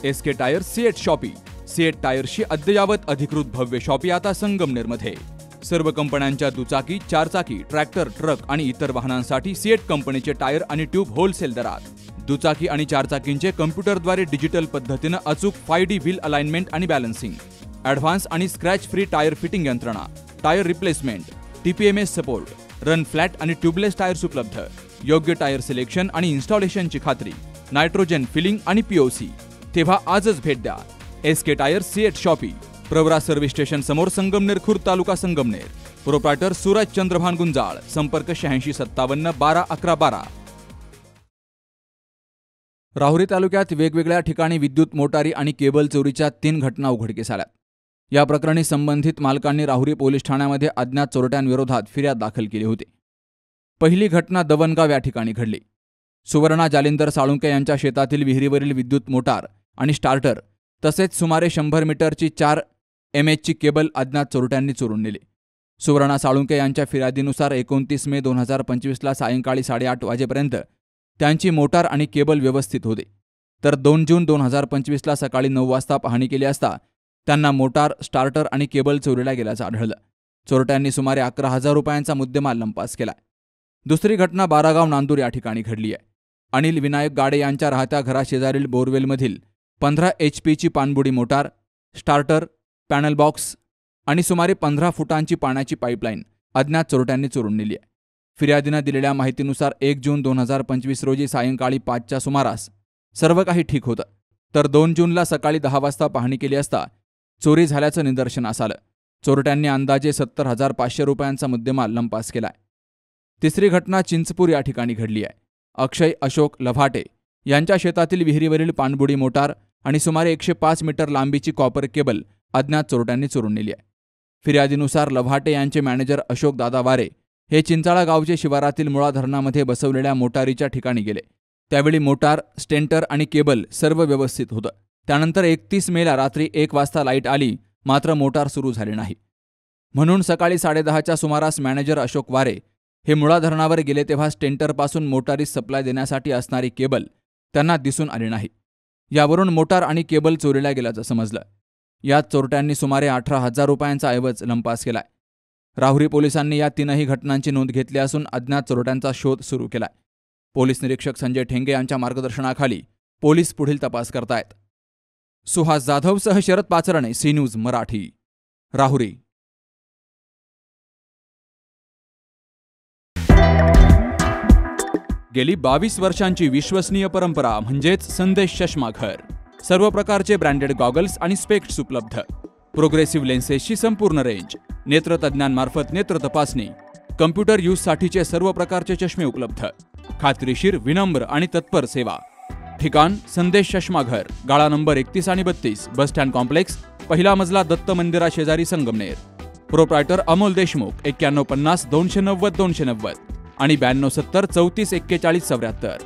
SK tyre CEAT shoppe. CEAT टायर्सची अद्ययावत अधिकृत भव्य शॉपी आता संगमनेरमध्ये। सर्व कंपन्यांच्या दुचाकी, चारचाकी, ट्रॅक्टर, ट्रक आणि इतर वाहनांसाठी सीएट कंपनीचे टायर आणि ट्यूब होलसेल दरात। दुचाकी आणि चारचाकींचे कम्प्युटरद्वारे डिजिटल पद्धतीने अचूक 5D व्हील अलाइनमेंट आणि बॅलन्सिंग, ॲडव्हान्स आणि स्क्रॅच फ्री टायर फिटिंग यंत्रणा, tyre replacement, TPMS support, run flat आणि ट्यूबलेस टायर्स उपलब्ध। योग्य टायर सिलेक्शन आणि इन्स्टॉलेशनची खात्री, नायट्रोजन फिलिंग आणि POC। तेव्हा आजच भेट द्या SK tyre CEAT shoppe, Pravara service station समोर, संगमनेर खुर्द, तालुका संगमनेर। प्रोप्रायटर सूरज चंद्रभान गुंजाळ। संपर्क 8657 12 11 12। राहुरी तालुक्यात वेगवेगळ्या ठिकाणी विद्युत मोटारी आणि केबल चोरीच्या 3 घटना उघडकीस आल्या। या प्रकरणी संबंधित मालकांनी राहुरी पोलीस ठाण्यामध्ये अज्ञात चोरट्यांविरोधात फिर्याद दाखल केली होती। पहिली घटना दवणगाव या ठिकाणी घडली। सुवर्णा जालिंदर साळुंके यांच्या शेतातील विहिरीवरील विद्युत मोटार आणि स्टार्टर तसेच सुमारे 100 मीटरची 4 mH केबल अज्ञात चोरट्यांनी चोरून नेली। सुवर्णा साळुंके यांच्या फिर्यादीनुसार 29 मे 2025 सायंकाळी 8:30 वाजेपर्यंत त्यांची मोटार आणि केबल व्यवस्थित होते, तर 2 जून 2025 सकाळी 9 वाजता पाहणी केली असता त्यांना मोटार, स्टार्टर आणि केबल चोरीला गेल्याचं आढळलं। चोरट्यांनी सुमारे 11,000 रुपयांचा मुद्देमाल लंपास केला। दुसरी घटना बारागाव नांदूर या ठिकाणी घडली आहे। अनिल विनायक गाडे यांच्या राहत्या घराशेजारील बोरवेलमधील 15 HP पाणबुडी मोटार, स्टार्टर, पॅनल बॉक्स आणि सुमारे 15 फुटांची पाण्याची पाईपलाईन अज्ञात चोरट्यांनी चोरून नेली आहे। फिर्यादीनं दिलेल्या माहितीनुसार 1 जून 2025 रोजी सायंकाळी 5च्या सुमारास सर्व काही ठीक होतं, तर 2 जूनला सकाळी 10 वाजता पाहणी केली असता चोरी झाल्याचं निदर्शनास आलं। चोरट्यांनी अंदाजे 70,500 रुपयांचा मुद्देमाल लंपास केलाय। तिसरी घटना चिंचपूर या ठिकाणी घडली आहे। अक्षय अशोक लव्हाटे यांच्या शेतातील विहिरीवरील पाणबुडी मोटार आणि सुमारे 105 मीटर लांबीची कॉपर केबल अज्ञात चोरट्यांनी चोरून नेली आहे। फिर्यादीनुसार लव्हाटे यांचे मॅनेजर अशोक दादा वारे हे चिंचाळा गावचे शिवारातील मुळा धरणामध्ये बसवलेल्या मोटारीच्या ठिकाणी गेले। त्यावेळी मोटार, स्टेंटर आणि केबल सर्व व्यवस्थित होतं। त्यानंतर 31 मेला रात्री 1 वाजता लाईट आली, मात्र मोटार सुरू झाली नाही। म्हणून सकाळी 10:30च्या सुमारास मॅनेजर अशोक वारे हे मुळा धरणावर गेले तेव्हा स्टेंटरपासून मोटारीस सप्लाय देण्यासाठी असणारी केबल त्यांना दिसून आली नाही। यावरून मोटार आणि केबल चोरीला गेल्याचं समजलं। यात चोरट्यांनी सुमारे 18,000 रुपयांचा ऐवज लंपास केलाय। राहुरी पोलिसांनी या 3ही घटनांची नोंद घेतली असून अज्ञात चोरट्यांचा शोध सुरू केलाय। पोलीस निरीक्षक संजय ठेंगे यांच्या मार्गदर्शनाखाली पोलीस पुढील तपास करतायत। सुहास जाधवसह शरद पाचरणे, सी न्यूज मराठी, राहुरी। गेली 22 वर्षांची विश्वसनीय परंपरा म्हणजेच संदेश चष्मा घर। सर्व प्रकारचे ब्रँडेड गॉगल्स आणि स्पेक्ट्स उपलब्ध। प्रोग्रेसिव्ह लेन्सेसची संपूर्ण रेंज, नेत्रतज्ञांमार्फत नेत्र तपासणी, कम्प्युटर यूजसाठीचे सर्व प्रकारचे चष्मे उपलब्ध। खात्रीशीर, विनम्र आणि तत्पर सेवा। ठिकाण संदेश चष्मा घर, गाळा नंबर 31 आणि 32, बस स्टँड कॉम्प्लेक्स, पहिला मजला, दत्त मंदिरा शेजारी, संगमनेर। प्रोप्रायटर अमोल देशमुख, 9150 290 290 आणि 9270 34 41 74।